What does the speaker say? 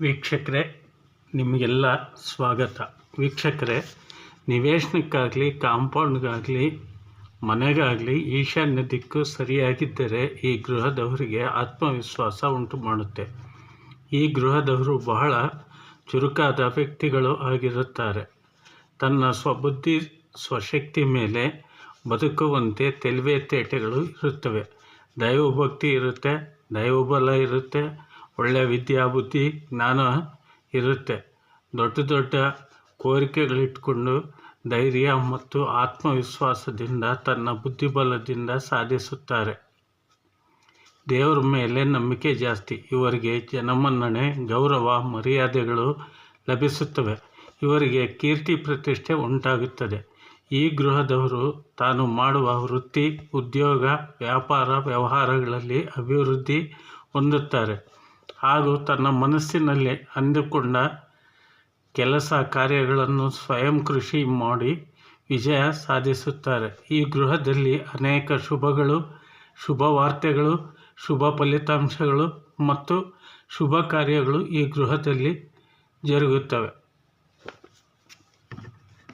ವೀಕ್ಷಕರೇ, ನಿಮಗೆಲ್ಲ ಸ್ವಾಗತ. ವೀಕ್ಷಕರೇ, ನಿವೇಶನಕ್ಕಾಗಲಿ, ಕಾಂಪೌಂಡ್ಗಾಗಲಿ, ಮನೆಗಾಗಲಿ ಈಶಾನ್ಯ ದಿಕ್ಕು ಸರಿಯಾಗಿದ್ದರೆ ಈ ಗೃಹದವರಿಗೆ ಆತ್ಮವಿಶ್ವಾಸ ಉಂಟು ಮಾಡುತ್ತೆ. ಈ ಗೃಹದವರು ಬಹಳ ಚುರುಕಾದ ವ್ಯಕ್ತಿಗಳು ಆಗಿರುತ್ತಾರೆ. ತನ್ನ ಸ್ವಬುದ್ಧಿ ಸ್ವಶಕ್ತಿ ಮೇಲೆ ಬದುಕುವಂತೆ ತಿಳಿವೆ ತೇಟೆಗಳು ಇರುತ್ತವೆ. ದೈವಭಕ್ತಿ ಇರುತ್ತೆ, ದೈವಬಲ ಇರುತ್ತೆ, ಒಳ್ಳೆಯ ವಿದ್ಯಾಬುದ್ಧಿ ಜ್ಞಾನ ಇರುತ್ತೆ. ದೊಡ್ಡ ದೊಡ್ಡ ಕೋರಿಕೆಗಳಿಟ್ಕೊಂಡು ಧೈರ್ಯ ಮತ್ತು ಆತ್ಮವಿಶ್ವಾಸದಿಂದ ತನ್ನ ಬುದ್ಧಿಬಲದಿಂದ ಸಾಧಿಸುತ್ತಾರೆ. ದೇವರ ಮೇಲೆ ನಂಬಿಕೆ ಜಾಸ್ತಿ. ಇವರಿಗೆ ಜನಮನ್ನಣೆ, ಗೌರವ, ಮರ್ಯಾದೆಗಳು ಲಭಿಸುತ್ತವೆ. ಇವರಿಗೆ ಕೀರ್ತಿ ಪ್ರತಿಷ್ಠೆ ಉಂಟಾಗುತ್ತದೆ. ಈ ಗೃಹದವರು ತಾನು ಮಾಡುವ ವೃತ್ತಿ, ಉದ್ಯೋಗ, ವ್ಯಾಪಾರ, ವ್ಯವಹಾರಗಳಲ್ಲಿ ಅಭಿವೃದ್ಧಿ ಹೊಂದುತ್ತಾರೆ ಹಾಗೂ ತನ್ನ ಮನಸ್ಸಿನಲ್ಲಿ ಅಂದುಕೊಂಡ ಕೆಲಸ ಕಾರ್ಯಗಳನ್ನು ಸ್ವಯಂ ಕೃಷಿ ಮಾಡಿ ವಿಜಯ ಸಾಧಿಸುತ್ತಾರೆ. ಈ ಗೃಹದಲ್ಲಿ ಅನೇಕ ಶುಭಗಳು, ಶುಭ ವಾರ್ತೆಗಳು, ಶುಭ ಫಲಿತಾಂಶಗಳು ಮತ್ತು ಶುಭ ಕಾರ್ಯಗಳು ಈ ಗೃಹದಲ್ಲಿ ಜರುಗುತ್ತವೆ.